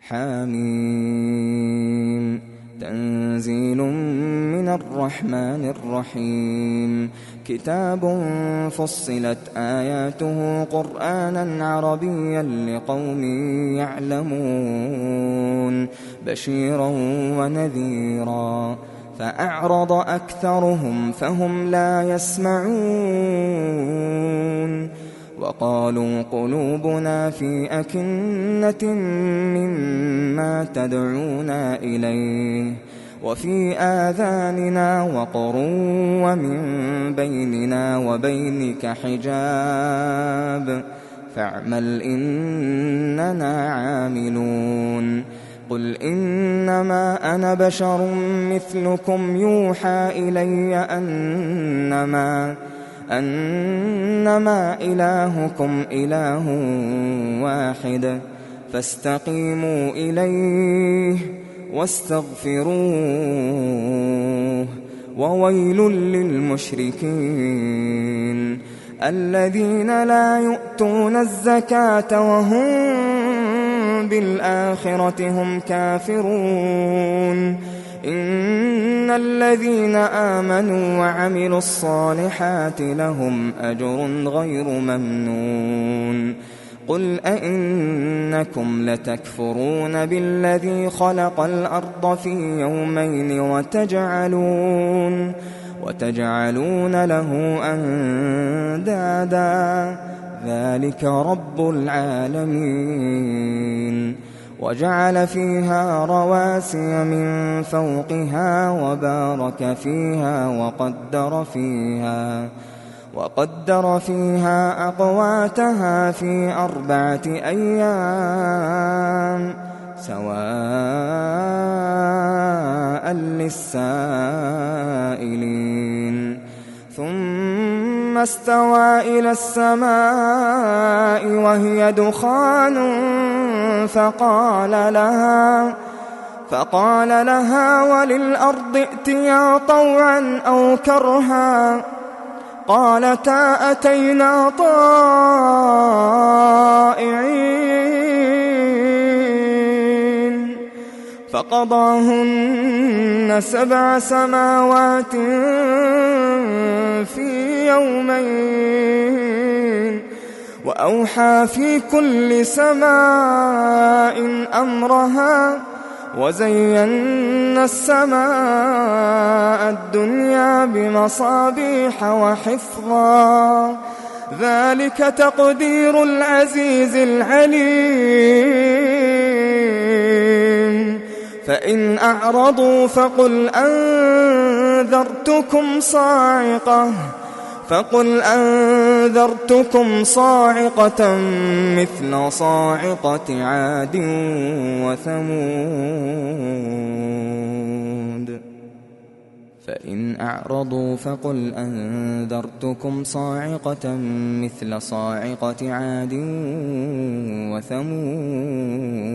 حميم تنزيل من الرحمن الرحيم كتاب فصلت آياته قرآنا عربيا لقوم يعلمون بشيرا ونذيرا فأعرض أكثرهم فهم لا يسمعون وقالوا قلوبنا في أكنة مما تدعونا إليه وفي آذاننا وقر ومن بيننا وبينك حجاب فاعمل إننا عاملون قل إنما أنا بشر مثلكم يوحى إلي أنما إلهكم إله واحد فاستقيموا إليه واستغفروه وويل للمشركين الذين لا يؤتون الزكاة وهم بالآخرة هم كافرون إن الذين آمنوا وعملوا الصالحات لهم أجر غير ممنون قل أئنكم لتكفرون بالذي خلق الأرض في يومين وتجعلون له أندادا ذلك رب العالمين وجعل فيها رواسي من فوقها وبارك فيها وقدر فيها أقواتها في 4 أيام سواء للسائلين ثم استوى إلى السماء وهي دخان فقال لها وللأرض ائتيا طوعا أو كرها قالتا أتينا طائعين فقضاهن 7 سماوات في يومين وأوحى في كل سماء أمرها وزينا السماء الدنيا بمصابيح وحفظا ذلك تقدير العزيز العليم فإن أعرضوا فقل أنذرتكم صاعقة مثل صاعقة عاد وثمود فإن أعرضوا فقل أنذرتكم صاعقة مثل صاعقة عاد وثمود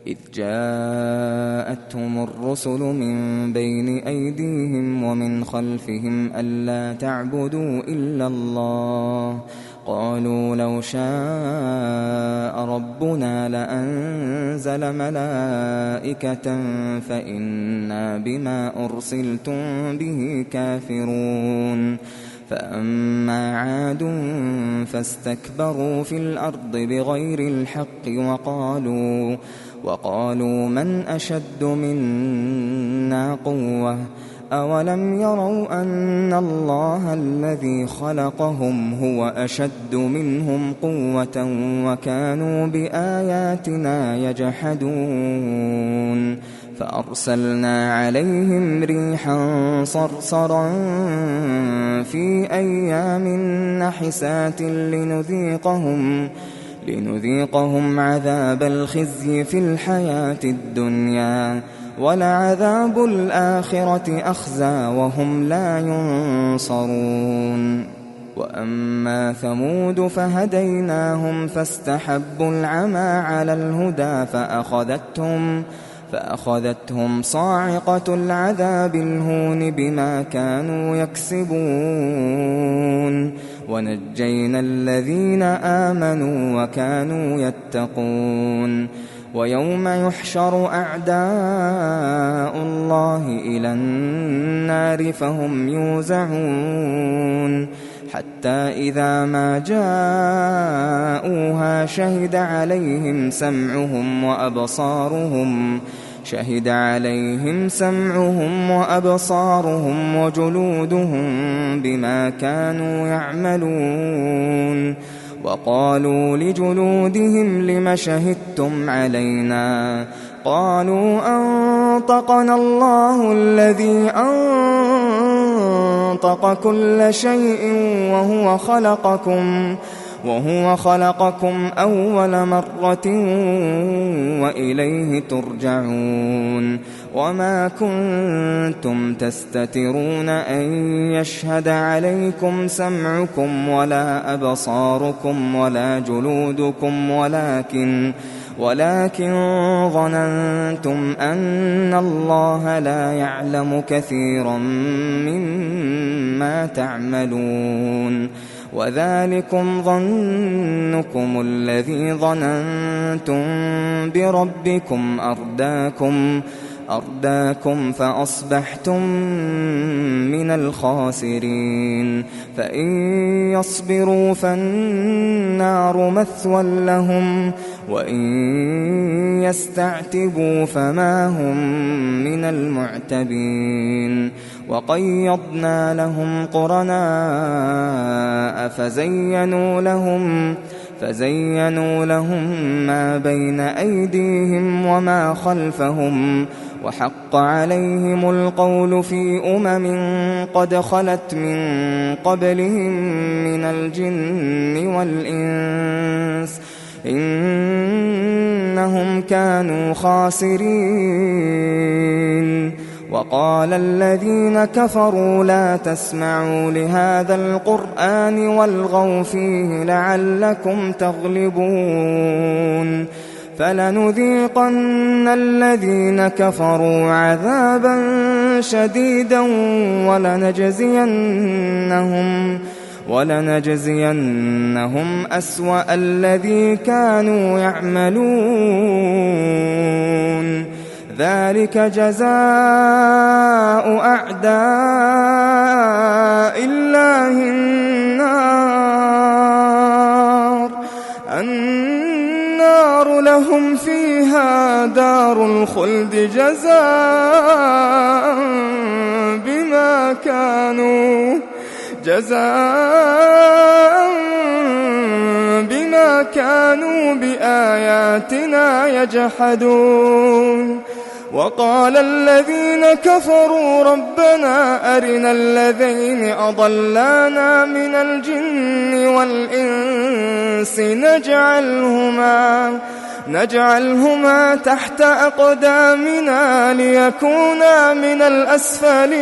إذ جاءتهم الرسل من بين أيديهم ومن خلفهم ألا تعبدوا إلا الله قالوا لو شاء ربنا لأنزل ملائكة فإنا بما أرسلتم به كافرون فأما عاد فاستكبروا في الأرض بغير الحق وقالوا من أشد منا قوة أولم يروا أن الله الذي خلقهم هو أشد منهم قوة وكانوا بآياتنا يجحدون فأرسلنا عليهم ريحا صرصرا في أيام نحسات لنذيقهم عذاب الخزي في الحياة الدنيا ولعذاب الآخرة أخزى وهم لا ينصرون وأما ثمود فهديناهم فاستحبوا العمى على الهدى فأخذتهم صاعقة العذاب الهون بما كانوا يكسبون ونجينا الذين آمنوا وكانوا يتقون ويوم يحشر أعداء الله إلى النار فهم يوزعون حتى إذا ما جاءوها شهد عليهم سمعهم وأبصارهم وجلودهم بما كانوا يعملون وقالوا لجلودهم لم شهدتم علينا قالوا أنطقنا الله الذي أنطق كل شيء وهو خلقكم أول مرة وإليه ترجعون وما كنتم تستترون أن يشهد عليكم سمعكم ولا أبصاركم ولا جلودكم ولكن ظننتم أن الله لا يعلم كثيرا مما تعملون وذلكم ظنكم الذي ظننتم بربكم أرداكم فأصبحتم من الخاسرين فإن يصبروا فالنار مثوى لهم وإن يستعتبوا فما هم من المعتبين وقيضنا لهم قرناء فزينوا لهم ما بين أيديهم وما خلفهم وحق عليهم القول في قد خلت من قبلهم من الجن والإنس إنهم كانوا خاسرين وقال الذين كفروا لا تسمعوا لهذا القرآن والغوا فيه لعلكم تغلبون فلنذيقن الذين كفروا عذابا شديدا ولنجزينهم أسوأ الذي كانوا يعملون ذلك جزاء أعداء الله النار لهم فيها دار الخلد جزاء بما كانوا بآياتنا يجحدون وقال الذين كفروا ربنا أرنا الذين أضلانا من الجن والإنس نجعلهما تحت أقدامنا ليكونا من الأسفلين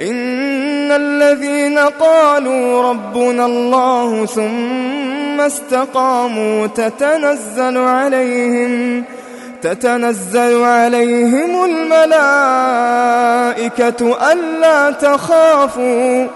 إن الذين قالوا ربنا الله ثم استقاموا تتنزل عليهم الملائكة ألا تخافوا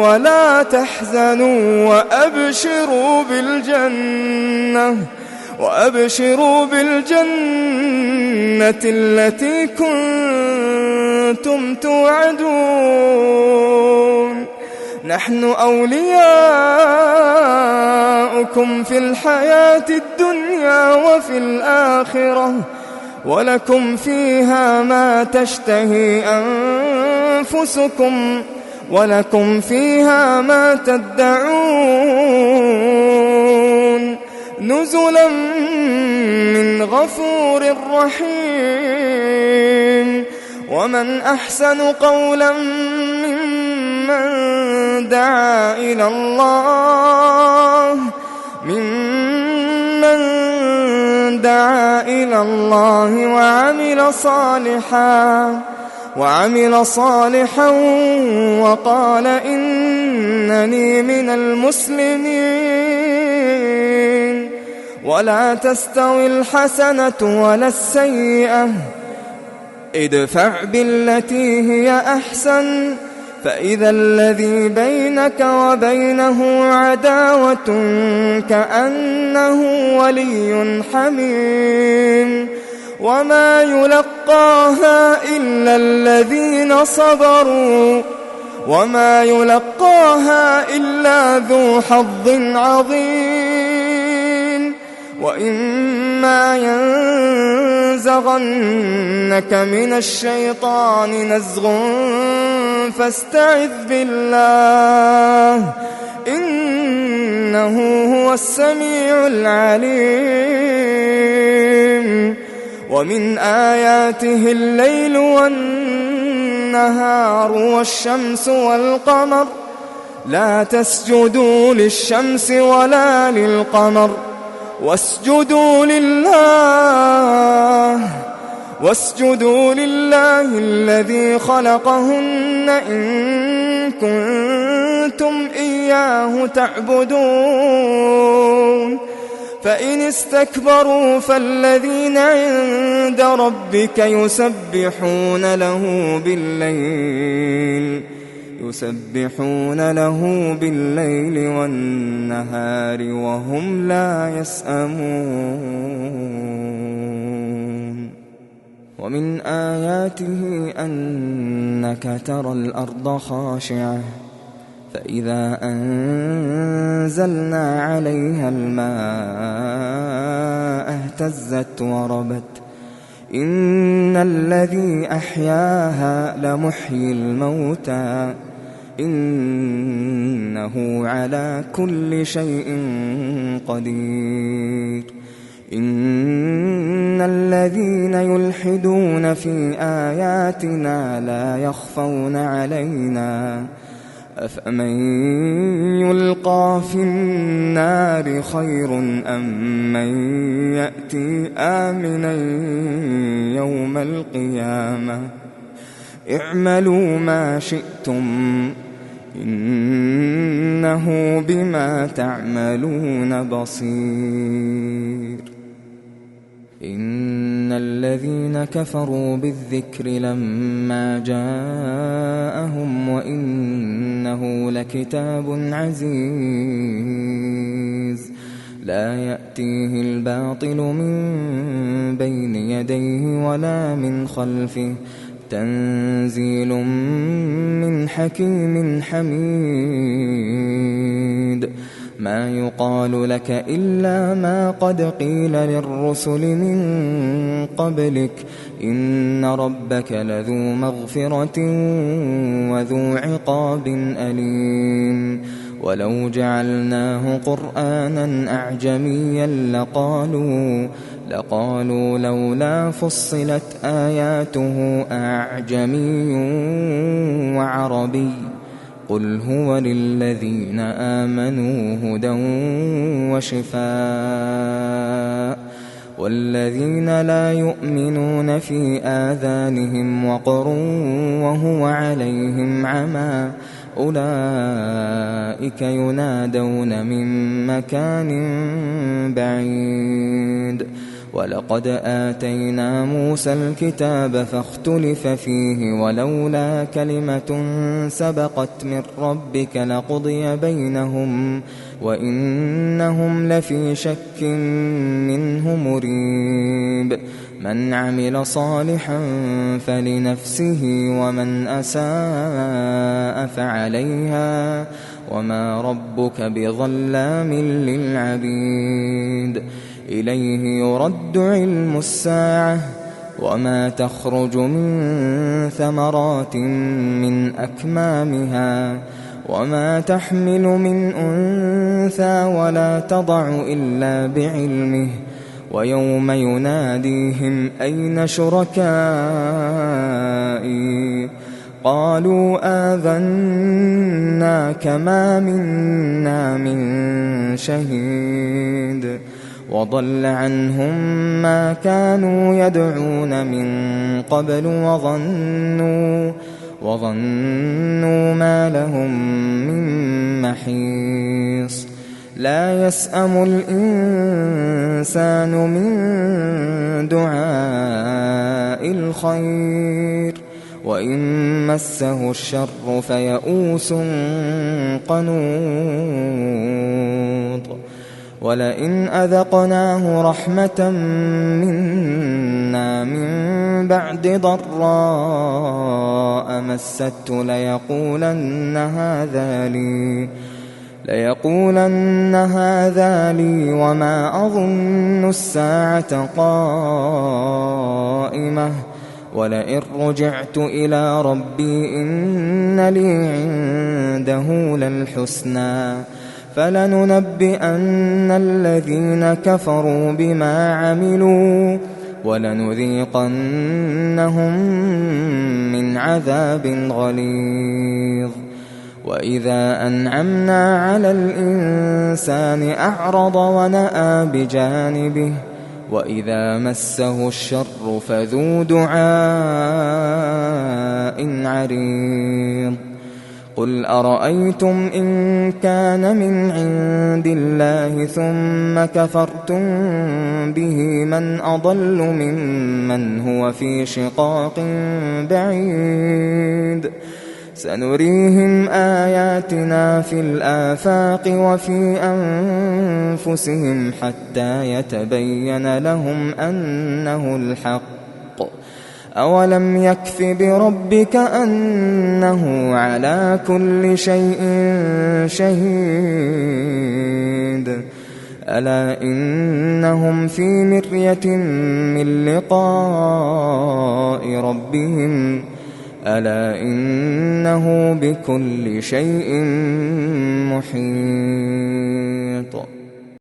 ولا تحزنوا وأبشروا بالجنة التي كنتم توعدون نحن أولياؤكم في الحياة الدنيا وفي الآخرة ولكم فيها ما تشتهي أنفسكم ولكم فيها ما تدعون نزلا من غفور رحيم ومن أحسن قولا ممن دعا إلى الله وعمل صالحا وقال إنني من المسلمين ولا تستوي الحسنة ولا السيئة ادفع بالتي هي أحسن فإذا الذي بينك وبينه عداوة كأنه ولي حميم وما يلقاها إلا الذين صبروا وما يلقاها إلا ذو حظ عظيم وإما ينزغنك من الشيطان نزغ فاستعذ بالله إنه هو السميع العليم ومن آياته الليل والنهار والشمس والقمر لا تسجدوا للشمس ولا للقمر واسجدوا لله الذي خلقهن إن كنتم إياه تعبدون فإن استكبروا فالذين عند ربك يسبحون له بالليل والنهار وهم لا يسأمون ومن آياته أنك ترى الأرض خاشعة فإذا أنزلنا عليها الماء اهتزت وربت إن الذي أحياها لمحيي الموتى إنه على كل شيء قدير إن الذين يلحدون في آياتنا لا يخفون علينا أفمن يلقى في النار خير أم من يأتي آمنا يوم القيامة اعملوا ما شئتم إنه بما تعملون بصير إن الذين كفروا بالذكر لما جاءهم وإنه لكتاب عزيز لا يأتيه الباطل من بين يديه ولا من خلفه تنزيل من حكيم حميد ما يقال لك إلا ما قد قيل للرسل من قبلك إن ربك لذو مغفرة وذو عقاب أليم ولو جعلناه قرآنا أعجميا لقالوا لولا فصلت آياته أعجمي وعربي قل هو للذين آمنوا هدى وشفاء والذين لا يؤمنون في آذانهم وقر وهو عليهم عمى أولئك ينادون من مكان بعيد ولقد آتينا موسى الكتاب فاختلف فيه ولولا كلمة سبقت من ربك لقضي بينهم وإنهم لفي شك منه مريب من عمل صالحا فلنفسه ومن أساء فعليها وما ربك بظلام للعبيد إليه يرد علم الساعة وما تخرج من ثمرات من أكمامها وما تحمل من أنثى ولا تضع إلا بعلمه ويوم يناديهم أين شركائي قالوا آذناك ما منا من شهيد وضل عنهم ما كانوا يدعون من قبل وظنوا ما لهم من محيص لا يسأم الإنسان من دعاء الخير وإن مسه الشر فيئوس قنوط ولئن أذقناه رحمة منا من بعد ضراء مسته ليقولن هذا لي وما أظن الساعة قائمة ولئن رجعت إلى ربي إن لي عنده للحسنى فلننبئن الذين كفروا بما عملوا ولنذيقنهم من عذاب غليظ وإذا أنعمنا على الإنسان أعرض ونأى بجانبه وإذا مسه الشر فذو دعاء عريض قل أرأيتم إن كان من عند الله ثم كفرتم به من أضل ممن هو في شقاق بعيد سنريهم آياتنا في الآفاق وفي أنفسهم حتى يتبين لهم أنه الحق أولم يكف بربك أنه على كل شيء شهيد ألا إنهم في مرية من لقاء ربهم ألا إنه بكل شيء محيط